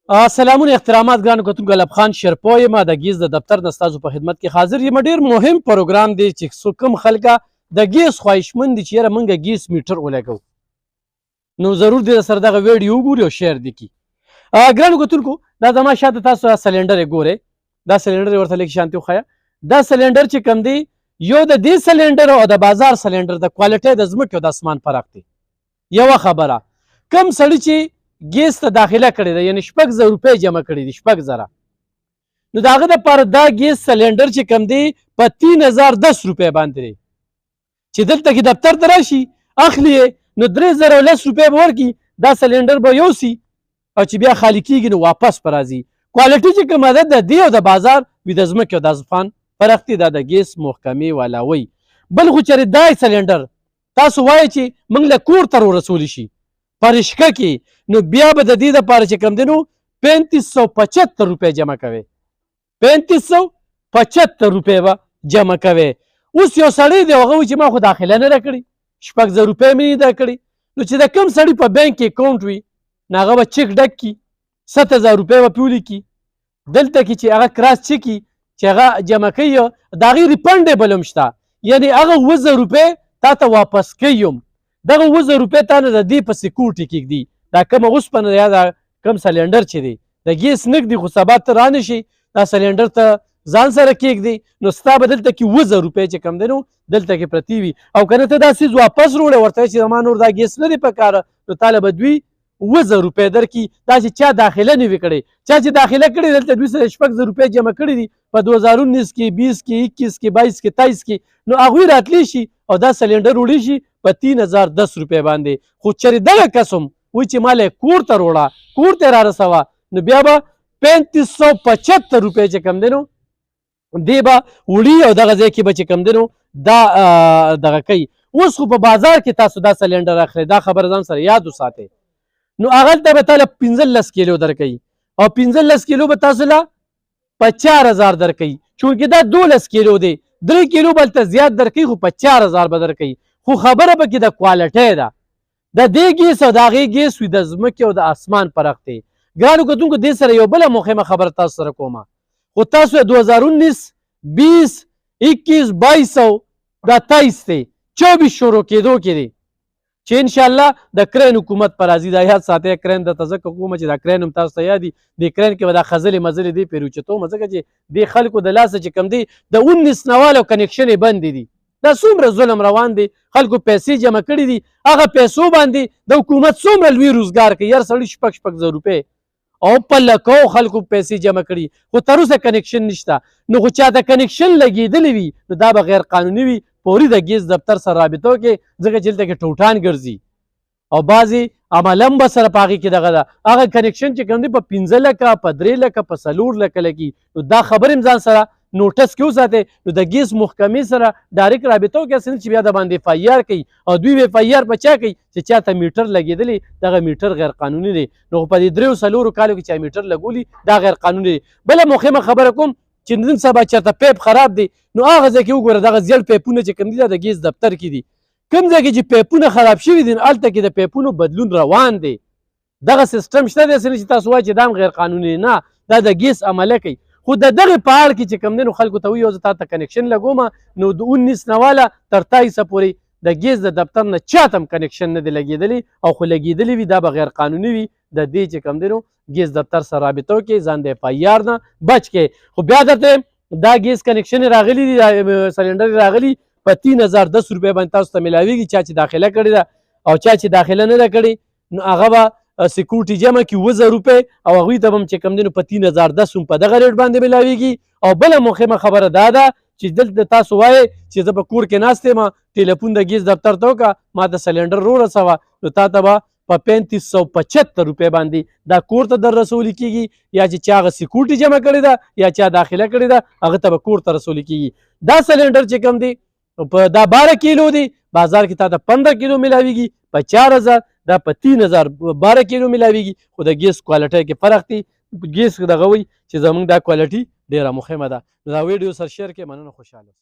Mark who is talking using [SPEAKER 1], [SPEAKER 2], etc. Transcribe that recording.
[SPEAKER 1] سلامونه احترامات ګرانو کتونکو ګلاب خان شرپو یم د ګیز د دفتر نه ستاسو په خدمت کې حاضر یم. ډېر مهم پروګرام دی چې کوم خلکه د ګیس خواهشمند دي چې یاره موږ ګیس میټر ولګوو، نو ضرور دې سره دغه ویډیو وګوري او شیر دې کړي. ګرانو کتونکو دا زما شاته تاسو سلنډر یې ګورئ، دا سلنډر ورته لږ شانتي وښیه. دا سلنډر چې کوم دی یو د دې سلنډر او د بازار سلنډر د کوالټۍ د ځمکې او د اسمان فرق دی. یوه خبره، کم سړي چې ګیس ته داخله کړې ده یعنې 6,000 روپۍ جمع کړي دي 6,000، نو د هغه دپاره دا ګیس سلنډر چې کوم دی په 3,010 روپۍ باندې دی. چې دلته کې دفتر ته راشي اخلي یې نو 3,010 روپۍ به ورکړي، دا سلنډر به یوسي او چې بیا خالي کېږي نو واپس به راځي. کوالټي چې کومه ده د دې او د بازار وي د ځمکې او د اسمان فرق دی. دا د ګیس محکمې والا وایي. بل خو چېرې دا سلنډر تاسو وایئ چې موږ له کور ته ورسولی شي پرشکه کې، نو بیا به د دې دپاره چې کوم دی نو 3575 روپۍ جمع کوئ، 3575 روپۍ به جمع کوئ. اوس یو سړی دی هغه وایي چې ما خو داخله نه ده کړې، 6,000 روپۍ مې نه ده کړې. نو چې د کوم سړي په بینک کې اکاونټ وي نو هغه به چک ډک کړي، 7,000 روپۍ به پرې ولیکي. دلته کې چې هغه کراس چک کړي چې هغه جمع کوي د هغې ریفنډیبل هم شته، یعنې هغه 2,000 روپۍ تا ته واپس کوي هم. دغه 2,000 روپۍ تا نه د دې په سکیورټي کېږدي. دا کومه اوسپنه یا دا کوم سلنډر چې دی د ګیس نږدي خو سبا ته رانه شي دا سلنډر ته ځان سره کېږدي نو ستا به دلته کې 2,000 روپۍ چې کوم دی نو دلته کې پرتې وي. او که نه ته دا څیز واپس وروړې ورته چې زما نور دا ګیس نه دی په کاره نو تاله به دوی 2,000 روپۍ درکړي. دا چې چا داخله نه وي کړې، چا چې داخله کړې دلته دوی سره 6,000 روپۍ جمع کړي دي په 2019 کې 20 کې 21 کې 22 کې 23 کې، نو هغوی راتلی شي او دا سلنډر وړي شي په 3,010 روپۍ باندې. خو چېرې دغه قسم وایي چې ما له کور ته وروړه، کور ته را رسوه، نو بیا به 3575 روپۍ چې کوم دی نو دې به وړي او دغه ځای کې به چې کوم دی نو دا دغه کوي. اوس خو په بازار کې تاسو دا سلنډر اخلئ، دا خبره ځان سره یاد وساتئ. نو هغلته به تاله 15 کیلو درکوي او 15 کیلو به تاسو له په 4,000 درکوي. چونکې دا 12 کیلو دی، 3 کیلو به هلته زیات درکوي خو په 4,000 به درکوي. خو خبره پکې د کوالټۍ ده. د دې ګیس او د هغې ګیس وي د ځمکې او د اسمان فرق دی. ګرانو کتونکو دې سره یو بله مهمه خبره تاسو سره کومه، خو تاسو 2019 20 21 22 او دا 23 دی 24 شروع کېدو کې دی چې انشاءالله د کرین حکومت پر راځي. دا یاد ساتئ، کرین درته ځکه کومه چې دا کرین هم تاسو ته یاد دي، دې کرین کې به دا خځلې مزلې دې پرې اوچتومه ځکه چې دې خلکو د لاسه چې کوم دی د 19 نوالو کنیکشن یې بندې دي. دا څومره ظلم روان دی، خلکو پیسې جمع کړي دي، هغه پیسو باندې د حکومت څومره لوی روزګار کوي. یار سړي 6,000 روپۍ او په لکو خلکو پیسې جمع کړي خو تر اوسه کنیکشن نشته. نو خو چا د کنیکشن لګېدلی وي نو دا به غیر قانوني وي، فوري د ګیس دفتر سره رابطه وکړئ ځکه چې دلته کې ټوټان ګرځي او بعضې عمله هم به سره په هغې کې دغه ده. هغه کنیکشن چې کوم دی په 15 لکه په 3 لکه په 4 لکه لګي. نو دا خبرې هم ځان سره نوټس کې وساتئ. نو د ګیس محکمې سره ډایرکټ رابطه وکړئ چې بیا د باندې FIR کوي او دوی به FIR په چا کوي چې چا ته میټر لګېدلی دغه میټر غیر قانوني دی. نو په دې 3-4 کالو کې چا میټر لګولي دا غیر قانوني دی. بله مهمه خبره کوم چې نن سبا چېرته پیپ خراب دی نو هغه ځای کې وګوره دغه زیړ پیپونه چې کوم دي دا د ګیس دفتر کې دي. کوم ځای کې چې پیپونه خراب شوي دي هلته کې د پیپونو بدلون روان دی. دغه سیسټم شته دی چې تاسو وایئ چې دا هم غیر قانوني نه، دا د ګیس عمله کوي. خو د دغې په اړه کې چې کوم دی نو خلکو ته وایي زه تا ته کنیکشن لګومه نو د 19 نواله تر 23 پورې د ګیس د دفتر نه چاته هم کنیکشن نه دی لګېدلی او خو لګېدلی وي دا به غیر قانوني وي. د دې چې کوم دی نو ګیس دفتر سره رابطه وکړئ، ځان د FIR نه بچ کړئ. خو بیا درته دا ګیس کنیکشن راغلی دی سلنډر راغلی په 3,010 روپۍ باندې تاسو ته میلاویږي. چا چې داخله کړې ده او چا چې داخله نه ده کړې نو هغه به سکیورټي جمع کړي 2,000 روپۍ او هغوی ته به هم چې کوم دی نو په 3,010 هم په دغه ریټ باندې میلاویږي. او بله مهمه خبره دا ده چې دلته تاسو وایئ چې زه په کور کې ناست یم ټلیفون د ګیس دفتر ته وکړه ما ته سلنډر ورسوه نو تا ته به په 3575 روپۍ باندې دا کور ته در رسولي کېږي، یا چې چا هغه سکیورټي جمع کړې ده یا چا داخله کړې ده هغه ته به کور ته رسولي کېږي. دا سلنډر چې کوم دی په دا 12 کیلو دی بازار کې تا ته 15 کیلو میلاویږي په 4,000، دا په 3,000 12 کیلو میلاویږي. خو د ګیس کوالټۍ کې فرق دی. ګیس دغه وایي چې زموږ دا کوالټي ډېره مهمه ده. نو دا ویډیو سره شیر کړئ. مننه، خوشحاله